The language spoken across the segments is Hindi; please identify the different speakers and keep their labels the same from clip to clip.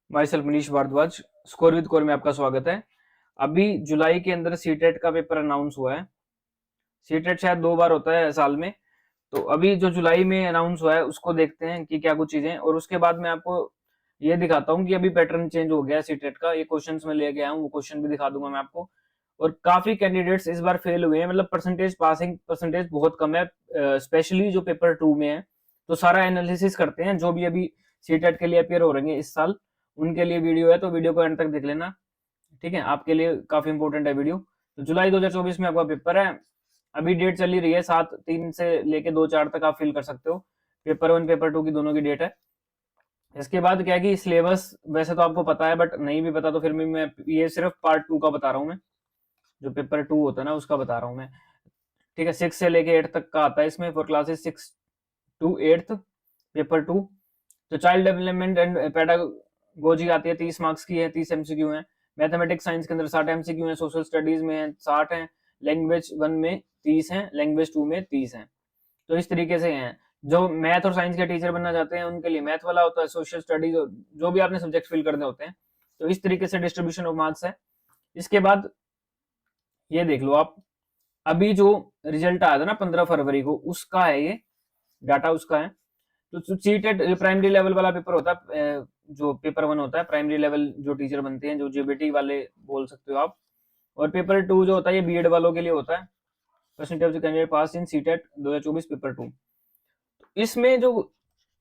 Speaker 1: My self Manish Bhardwaj. Score with core में आपका स्वागत है। अभी जुलाई के अंदर सीटेट का पेपर अनाउंस हुआ है। सीटेट शायद 2 बार होता है साल में, तो अभी जो जुलाई में अनाउंस हुआ है उसको देखते हैं कि क्या कुछ चीजें, और उसके बाद मैं आपको ये दिखाता हूँ कि अभी पैटर्न चेंज हो गया है सीटेट का। ये क्वेश्चंस में ले गया हूँ, वो क्वेश्चन भी दिखा दूंगा मैं आपको। और काफी कैंडिडेट्स इस बार फेल हुए हैं, मतलब परसेंटेज, पासिंग परसेंटेज बहुत कम है, स्पेशली जो पेपर 2 में है। तो सारा एनालिसिस करते हैं जो भी अभी सीटेट के लिए अपियर हो रहे हैं इस साल, उनके लिए वीडियो है, तो वीडियो को एंड तक देख लेना। ठीक है, आपके लिए काफी इंपॉर्टेंट है वीडियो। तो जुलाई 2024 में आपका पेपर है। अभी डेट चली रही है 7/3 से लेके 2/4 तक आप फिल कर सकते हो। पेपर 1 पेपर 2 की दोनों की डेट है। इसके बाद क्या है कि सिलेबस वैसे तो आपको पता है, बट नहीं भी पता तो फिर भी मैं ये सिर्फ पार्ट 2 का बता रहा हूँ। मैं जो पेपर 2 होता है ना उसका बता रहा हूँ मैं। ठीक है, 6 से लेके 8 तक का आता है इसमें, फॉर क्लासेस 6 to 8 पेपर 2। तो चाइल्ड डेवलपमेंट एंड पेडागोजी आती है, 30 मार्क्स की है, 30 एमसीक्यू है। मैथमेटिक्स साइंस के अंदर 60 एमसीक्यू है, सोशल स्टडीज में है 60 है, लैंग्वेज 1 में 30 है, लैंग्वेज 2 में 30 है। तो इस तरीके से हैं। जो मैथ और साइंस के टीचर बनना चाहते हैं उनके लिए मैथ वाला होता है, सोशल स्टडीज जो भी आपने सब्जेक्ट फिल करने होते हैं। तो इस तरीके से डिस्ट्रीब्यूशन ऑफ मार्क्स है। इसके बाद ये देख लो आप, अभी जो रिजल्ट आया था ना 15 फरवरी को, उसका है ये डाटा, उसका है। तो सीटेट प्राइमरी लेवल वाला पेपर होता है, जो पेपर 1 होता है प्राइमरी लेवल जो टीचर बनते हैं, जो जेबीटी वाले बोल सकते हो आप। और पेपर 2 जो होता है ये बीएड वालों के लिए होता है। Percentage of the candidate pass in CTET 2024 paper 2। इसमें जो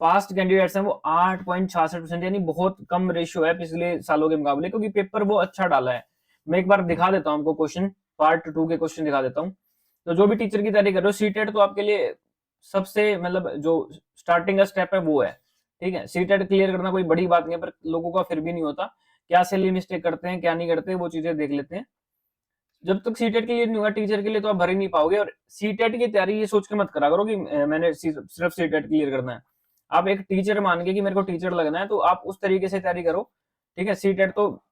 Speaker 1: पास्ट कैंडिडेट्स हैं वो 8.66%, यानी बहुत कम रेशियो है पिछले सालों के मुकाबले, क्योंकि पेपर वो अच्छा डाला है। मैं एक बार दिखा देता हूँ आपको क्वेश्चन, पार्ट 2 के क्वेश्चन दिखा देता हूँ। तो जो भी टीचर की तैयारी कर रहे हो, सीटेट तो आपके लिए सबसे मतलब जो स्टार्टिंग का स्टेप है वो है। ठीक है, सीटेट क्लियर करना कोई बड़ी बात नहीं है, पर लोगों का फिर भी नहीं होता। क्या सिली मिस्टेक करते हैं क्या नहीं करते, वो चीजें देख लेते हैं। जब तक सीटेट के लिए नहीं हुआ टीचर के लिए, तो आप भर ही नहीं पाओगे। और सीटेट की तैयारी ये सोच के मत करा करो कि मैंने सिर्फ सीटेट क्लियर करना है। आप एक टीचर मान के कि मेरे को टीचर लगना है, तो आप उस तरीके से तैयारी करो। ठीक है, सीटेट तो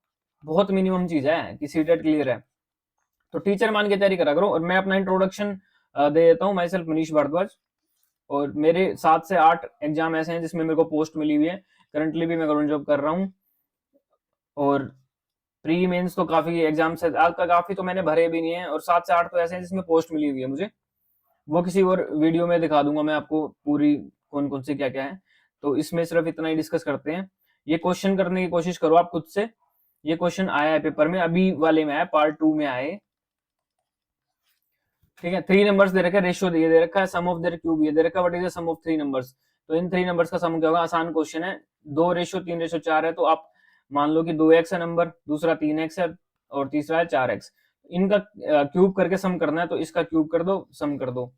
Speaker 1: बहुत मिनिमम चीज है कि सीटेट क्लियर है, तो टीचर मान के तैयारी करा करो। और मैं अपना इंट्रोडक्शन दे देता हूँ। माई सेल्फ मनीष भारद्वाज, और मेरे 7 से 8 एग्जाम ऐसे हैं जिसमें मेरे को पोस्ट मिली हुई है। करंटली भी मैं गवर्नमेंट जॉब कर रहा हूँ। और प्री मेंस तो काफी एग्जाम्स है, आज तक काफी तो मैंने भरे भी नहीं है, और 7 से 8 तो ऐसे हैं जिसमें पोस्ट मिली हुई है मुझे। वो किसी और वीडियो में दिखा दूंगा मैं आपको पूरी, कौन कौन से क्या क्या है। तो इसमें सिर्फ इतना ही डिस्कस करते हैं। ये क्वेश्चन करने की कोशिश करो आप खुद से। ये क्वेश्चन आया है पेपर में, अभी वाले में आया, पार्ट 2 में आए। ठीक है, 3 नंबर्स दे रखा है, रेशियो दे रखा है, सम ऑफ देयर क्यूब ये दे रखा है, what is the sum of 3 numbers. तो इन 3 नंबर्स का सम क्या होगा, आसान क्वेश्चन है। 2:3:4 है, तो आप मान लो कि 2x है नंबर, दूसरा 3x है, और तीसरा है 4x। इनका क्यूब करके सम करना है, तो इसका क्यूब कर दो, सम कर दो।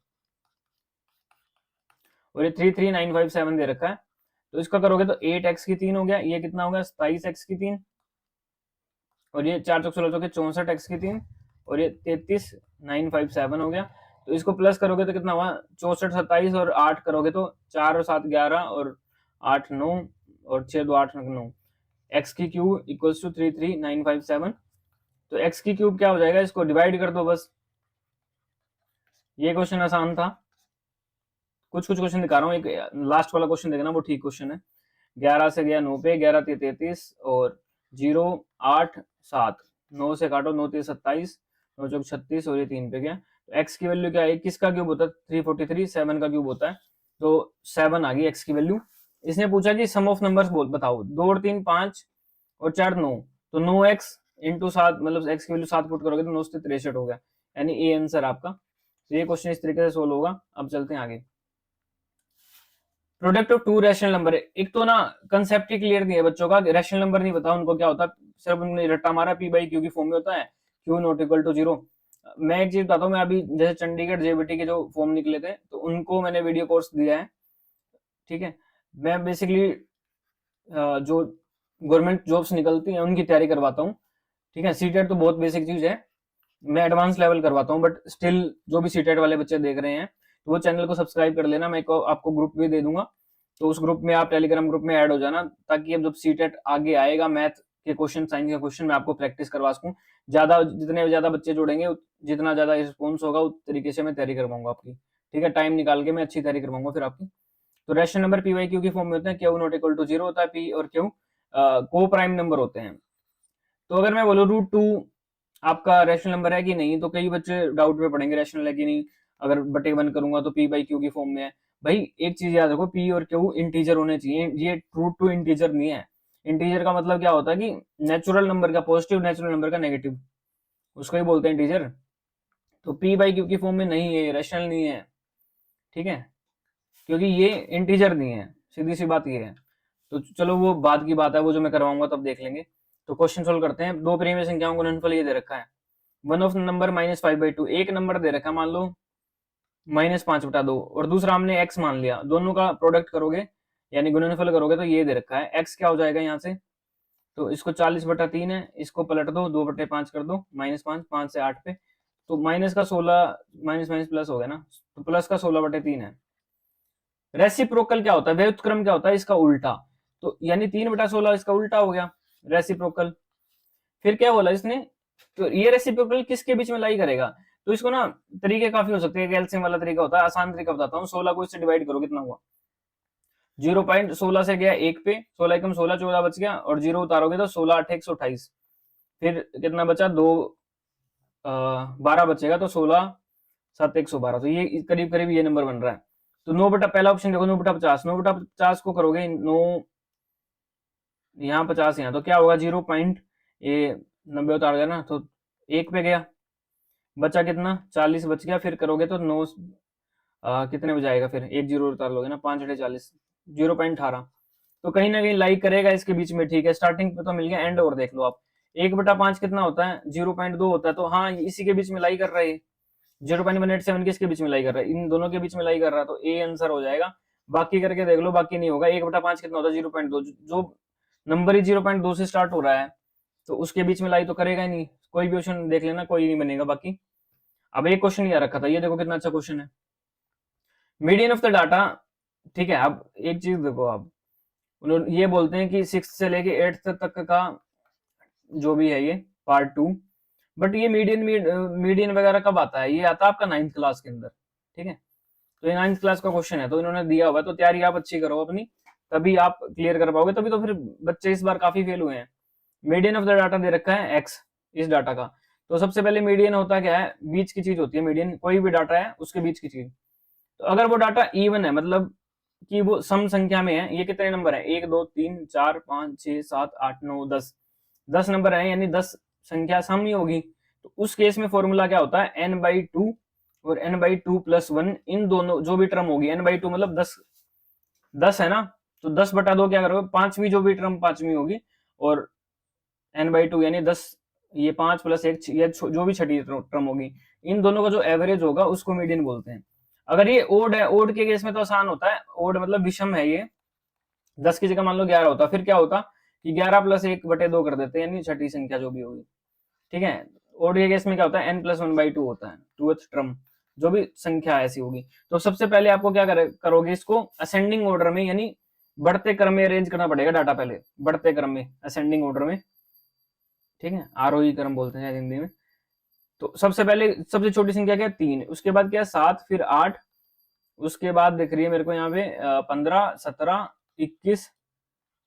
Speaker 1: और ये 33957 दे रखा है, तो इसका करोगे तो 8x की 3 हो गया, ये कितना हो गया 27x की 3, और ये 4×16 64x की 3, और ये 33957 हो गया। तो इसको प्लस करोगे तो कितना हुआ 64 27, और 8 करोगे तो 4 और 7 11, और 8 9, और 6 2 8 9। एक्स की क्यूब इक्वल्स टू 33957। तो एक्स की क्यूब क्या हो जाएगा, इसको डिवाइड कर दो बस। ये क्वेश्चन आसान था। कुछ कुछ क्वेश्चन दिखा रहा हूँ, एक लास्ट वाला क्वेश्चन देखना, वो ठीक क्वेश्चन है। 11 से गया 9 पे, 11 3 33, और 0 8 7, 9 से काटो, 9 3 27, 9 चौक 36, और ये 3 पे गया। तो एक्स की वैल्यू क्या है, किसका क्यूब होता है 343, 7 का क्यूब होता है। तो 7 आ गई एक्स की वैल्यू। इसने पूछा कि सम ऑफ नंबर्स बोल बताओ, 2 और 3 5, और 4 9। तो 9x इंटू 7, मतलब एक्स की वैल्यू 7 पुट करोगे तो 9 से 63 हो गया, यानी ए आंसर आपका। तो ये क्वेश्चन इस तरीके से सोल्व होगा। अब चलते हैं आगे। Product of to rational number, एक तो ना कंसेप्ट ही क्लियर नहीं है बच्चों का, रैशनल नंबर नहीं पता उनको क्या होता है, सिर्फ उन्होंने रट्टा मारा पी बाई क्यू की फॉर्म में होता है, क्यू नॉट इक्वल टू 0। मैं एक चीज बताता हूँ, मैं अभी जैसे चंडीगढ़ जेबीटी के जो फॉर्म निकले थे, तो उनको मैंने वीडियो कोर्स दिया है। ठीक है, मैं बेसिकली जो गवर्नमेंट जॉब्स निकलती हैं उनकी तैयारी करवाता हूँ। ठीक है, सीटेट तो बहुत बेसिक चीज है, मैं एडवांस लेवल करवाता हूँ, बट स्टिल जो भी सीटेट वाले बच्चे देख रहे हैं तो वो चैनल को सब्सक्राइब कर लेना। मैं आपको ग्रुप भी दे दूंगा, तो उस ग्रुप में आप टेलीग्राम ग्रुप में ऐड हो जाना, ताकि अब जब सीटेट आगे आएगा, मैथ के क्वेश्चन, साइंस के क्वेश्चन, मैं आपको प्रैक्टिस करवा सकूँ। ज्यादा जितने ज्यादा बच्चे जुड़ेंगे, जितना ज्यादा रिस्पॉन्स होगा, उस तरीके से मैं तैयारी करवाऊंगा आपकी। ठीक है, टाइम निकाल के मैं अच्छी तैयारी करवाऊंगा फिर आपकी। तो rational number P by Q की फॉर्म में होते हैं, क्यू नॉट इक्वल टू 0 होता है, पी और क्यू को प्राइम नंबर होते हैं। तो अगर मैं बोलूँ √2 आपका रैशनल नंबर है कि नहीं, तो कई बच्चे डाउट में पड़ेंगे रैशनल है कि नहीं, अगर बटे 1 करूंगा तो p/q की फॉर्म में है। भाई एक चीज याद रखो, p और q इंटीजर होने चाहिए, ये √2 इंटीजर नहीं है। इंटीजर का मतलब क्या होता है कि नेचुरल नंबर का पॉजिटिव, नेचुरल नंबर का नेगेटिव, उसको ही बोलते हैं इंटीजर। तो p/q की फॉर्म में नहीं है, रैशनल नहीं है, ठीक है, क्योंकि ये इंटीजर नहीं है, सीधी सी बात ये है। तो चलो वो बाद की बात है, वो जो मैं करवाऊंगा तब देख लेंगे। तो क्वेश्चन सोल्व करते हैं। दो प्रीमियम संख्याओं का गुणनफल ये दे रखा है, वन ऑफ नंबर -5/2, एक नंबर दे रखा है मान लो -5/2, और दूसरा हमने x मान लिया, दोनों का प्रोडक्ट करोगे यानी गुणनफल करोगे तो ये दे रखा है, x क्या हो जाएगा यहाँ से, तो इसको 40/3 है, इसको पलट दो 2/5 कर दो, -5, 5 से 8 पे, तो माइनस का 16, माइनस माइनस प्लस हो गया ना, तो प्लस का 16/3 है। रेसिप्रोकल क्या होता है, व्युत्क्रम क्या होता है, इसका उल्टा, तो यानी 3/16 इसका उल्टा हो गया रेसिप्रोकल। फिर क्या बोला इसने, तो ये रेसिप्रोकल किसके बीच में लाई करेगा, तो इसको ना तरीके काफी हो सकते हैं, एलसीएम वाला तरीका होता है, आसान तरीका बताता हूँ। 16 को इससे डिवाइड करो, कितना हुआ, 0.16 से गया 1 पे, 16 एकम 16, 14 बच गया, और 0 उतारोगे तो 16 8 128, फिर कितना बचा, 2 12 बचेगा, तो 16 7 112, तो ये करीब करीब ये नंबर बन रहा है। तो 9 बटा, पहला ऑप्शन देखो 9/50, 9/50 को करोगे 9, यहाँ 50 यहाँ, तो क्या होगा 0 पॉइंट, ये 90 उतार गया ना, तो 1 पे गया, बचा कितना 40 बच गया, फिर करोगे तो 9 कितने बजाएगा, फिर 1 0 उतार लोगे ना, 5/40, 0.18, तो कहीं ना कहीं लाइक करेगा इसके बीच में, ठीक है। स्टार्टिंग पे तो मिल गया, एंड और देख लो आप, 1/5 कितना होता है, 0.2 होता है, तो हाँ इसी के बीच में लाई कर रहा है, 0.187 किसके बीच में लाई कर रहा है, इन दोनों के बीच में लाई कर रहा है, तो ए आंसर हो जाएगा। बाकी करके देख लो, बाकी नहीं होगा। 1/5 कितना होता है, 0.2, जो नंबर ही 0.2 से स्टार्ट हो रहा है तो उसके बीच में लाई तो करेगा ही नहीं, कोई भी ऑप्शन देख लेना, कोई नहीं बनेगा। बाकी अब एक क्वेश्चन याद रखा था, ये देखो कितना अच्छा क्वेश्चन है, मीडियन ऑफ द डाटा, ठीक है। अब एक चीज देखो, आप उन्होंने ये बोलते हैं कि 6 से लेके 8 तक का जो भी है ये पार्ट 2, बट ये मीडियन वगैरह कब आता है, ये आता है आपका 9th क्लास के अंदर, ठीक है। तो ये 9th क्लास का क्वेश्चन है, तो इन्होंने दिया हुआ है, तो तैयारी आप अच्छी करो अपनी, तभी आप क्लियर कर पाओगे, तभी तो फिर बच्चे इस बार काफी फेल हुए हैं। मीडियन ऑफ द डाटा दे रखा है x, इस डाटा का, तो सबसे पहले मीडियन होता क्या है, बीच की चीज होती है मीडियन, कोई भी डाटा है उसके बीच की चीज। तो अगर वो डाटा इवन है, मतलब कि वो सम संख्या में है, ये कितने नंबर है, 1 2 3 4 5 6 7 8 9 10, 10 नंबर है, यानी 10 संख्या सम ही होगी। तो उस केस में फॉर्मूला क्या होता है, n/2 और n/2 + 1, इन दोनों जो भी टर्म होगी, n/2 मतलब 10 है ना, तो 10/2 क्या करोगे, पांचवी जो भी टर्म पांचवी होगी, और n/2 यानी 10, ये 5 + 1, ये जो भी छठी टर्म होगी, इन दोनों का जो एवरेज होगा उसको मीडियन बोलते हैं। अगर ये ओड है, ओड के केस में तो आसान होता है, ओड मतलब विषम है ये, 10 की जगह मान लो 11 होता, फिर क्या होता कि 11 + 1/2 कर देते हैं, यानी छठी संख्या जो भी होगी, ठीक है। ओड के केस में क्या होता है, n + 1/2 होता है, 2th टर्म जो भी संख्या ऐसी होगी। तो सबसे पहले आपको क्या करोगे, इसको असेंडिंग ऑर्डर में, यानी बढ़ते क्रम में अरेंज करना पड़ेगा डाटा, पहले बढ़ते क्रम में, असेंडिंग ऑर्डर में, ठीक है, आरोही क्रम बोलते हैं हिंदी में। तो सबसे पहले सबसे छोटी संख्या क्या है, 3, उसके बाद क्या है 7, फिर 8, उसके बाद दिख रही है मेरे को यहाँ पे 15 17 21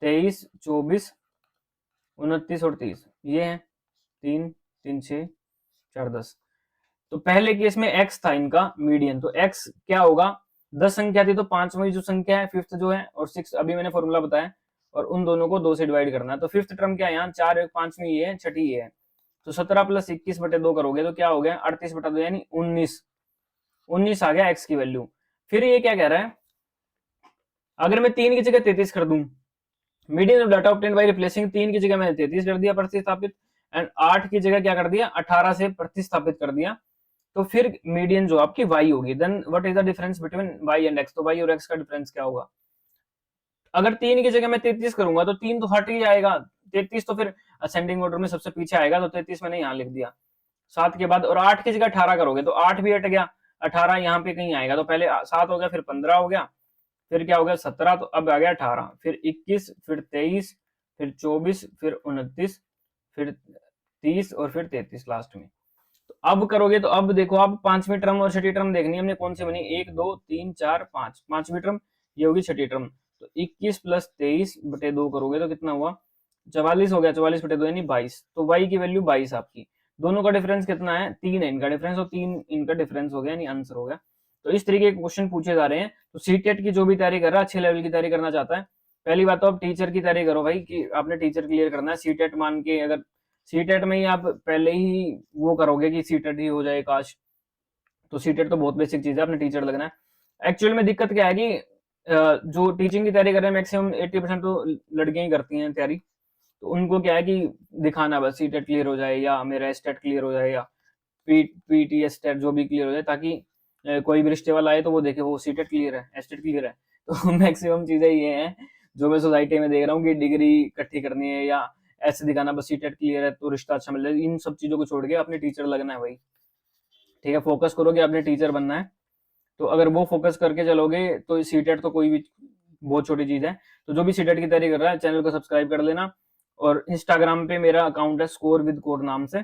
Speaker 1: 23 24 29 और 30, ये है 3 3 6 4 10। तो पहले केस में x था इनका मीडियन, तो x क्या होगा, 10 संख्या थी तो पांचवी जो संख्या है, फिफ्थ जो है, और 6 अभी मैंने फॉर्मूला बताया, और उन दोनों को 2 से डिवाइड करना है। तो फिफ्थ टर्म क्या है यहाँ, 4 1 5वीं ये है, छठी ये है, तो 17 + 21/2 करोगे तो क्या हो गया 38/2, यानी 19 आ गया x की वैल्यू। फिर ये क्या कह रहा है, अगर मैं 3 की जगह 33 कर दूं, median of data obtained by replacing, 3 की जगह मैंने 33 कर दिया प्रतिस्थापित, एंड 8 की जगह क्या कर दिया 18 से प्रतिस्थापित कर दिया, तो फिर मीडियन जो आपकी y होगी। Then what is the difference between y and x, तो y और x का डिफरेंस क्या होगा। अगर 3 की जगह मैं 33 करूंगा तो 3 तो हट ही जाएगा, 33 तो फिर असेंडिंग ऑर्डर में सबसे पीछे आएगा, तो 33 मैंने यहाँ लिख दिया 7 के बाद, और 8 की जगह 18 करोगे तो 8 भी हट गया, 18 यहाँ पे कहीं आएगा, तो पहले 7 हो गया, फिर 15 हो गया, फिर क्या हो गया 17, तो अब आ गया 18, फिर 21, फिर 23, फिर 24, फिर 29, फिर 30 और फिर 33 लास्ट में। तो अब करोगे तो अब देखो, अब पांचवी टर्म और छठी टर्म देखनी है हमने, कौन सी बनी, 1 2 3 4 5, पांचवी टर्म ये होगी, छठी टर्म, तो 21 + 23/2 करोगे तो कितना हुआ 44 हो गया, 44/2 यानी 22, तो y की वैल्यू 22 आपकी। दोनों का डिफरेंस कितना है, 3 है इनका डिफरेंस, और 3 इनका डिफरेंस हो गया, यानी आंसर हो गया। तो इस तरीके के क्वेश्चन पूछे जा रहे हैं। तो सीटेट की जो भी तैयारी कर रहा है, अच्छे लेवल की तैयारी करना चाहता है, पहली बात तो आप टीचर की तैयारी करो भाई, कि आपने टीचर क्लियर करना है। सीटेट मान के, अगर सीटेट में ही आप पहले ही वो करोगे कि सीटेट ही हो जाए काश, तो सीटेट तो बहुत बेसिक चीज है, आपने टीचर लगना है। एक्चुअल में दिक्कत क्या है कि जो टीचिंग की तैयारी कर रहे हैं मैक्सिमम 80% तो लड़कियां ही करती हैं तैयारी। तो उनको क्या है कि दिखाना बस सीटेट क्लियर हो जाए, या मेरा एस्टेट क्लियर हो जाए, या पीटी एस्टेट जो भी क्लियर हो जाए, ताकि कोई भी रिश्ते वाला आए तो वो देखे वो सीटेट क्लियर है, एस्टेट क्लियर है। तो मैक्सिमम चीजें ये हैं जो मैं सोसाइटी में देख रहा हूँ, कि डिग्री इकट्ठी करनी है, या ऐसे दिखाना बस सीटेट क्लियर है तो रिश्ता अच्छा मिल जाए। इन सब चीजों को छोड़ के अपने टीचर लगना है भाई, ठीक है। फोकस करोगे अपने टीचर बनना है, तो अगर वो फोकस करके चलोगे तो सीटेट तो कोई भी बहुत छोटी चीज है। तो जो भी सीटेट की तैयारी कर रहा है, चैनल को सब्सक्राइब कर लेना। और इंस्टाग्राम पे मेरा अकाउंट है स्कोर विद कोड नाम से,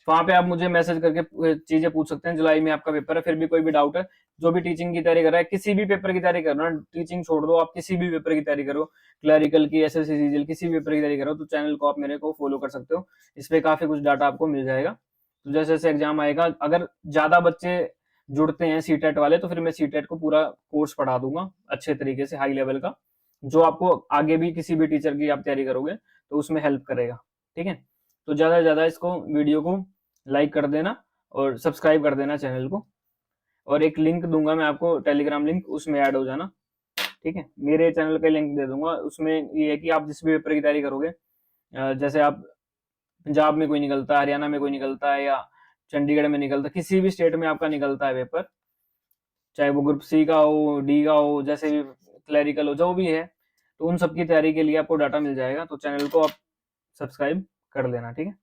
Speaker 1: वहां पे आप मुझे मैसेज करके चीजें पूछ सकते हैं। जुलाई में आपका पेपर है, फिर भी कोई भी डाउट है, जो भी टीचिंग की तैयारी कर रहा है, किसी भी पेपर की तैयारी कर रहा है, टीचिंग छोड़ दो, आप किसी भी पेपर की तैयारी करो, क्लरिकल की, एसएससी सीजीएल, किसी भी पेपर की तैयारी करो, तो चैनल को आप मेरे को फॉलो कर सकते हो। इस पे काफी कुछ डाटा आपको मिल जाएगा। तो जैसे जैसे एग्जाम आएगा, अगर ज्यादा बच्चे जुड़ते हैं सीटेट वाले, तो फिर मैं सीटेट को पूरा कोर्स पढ़ा दूंगा अच्छे तरीके से, हाई लेवल का, जो आपको आगे भी किसी भी टीचर की आप तैयारी करोगे तो उसमें हेल्प करेगा, ठीक है। तो ज्यादा से ज्यादा इसको, वीडियो को लाइक कर देना और सब्सक्राइब कर देना चैनल को। और एक लिंक दूंगा मैं आपको, टेलीग्राम लिंक, उसमें ऐड हो जाना, ठीक है। मेरे चैनल का लिंक दे दूंगा, उसमें ये है कि आप जिस भी पेपर की तैयारी करोगे, जैसे आप पंजाब में कोई निकलता है, हरियाणा में कोई निकलता है, या चंडीगढ़ में निकलता है, किसी भी स्टेट में आपका निकलता है पेपर, चाहे वो ग्रुप सी का हो, डी का हो, जैसे भी क्लरिकल हो, जो भी है, तो उन सब की तैयारी के लिए आपको डाटा मिल जाएगा। तो चैनल को आप सब्सक्राइब कर लेना, ठीक है।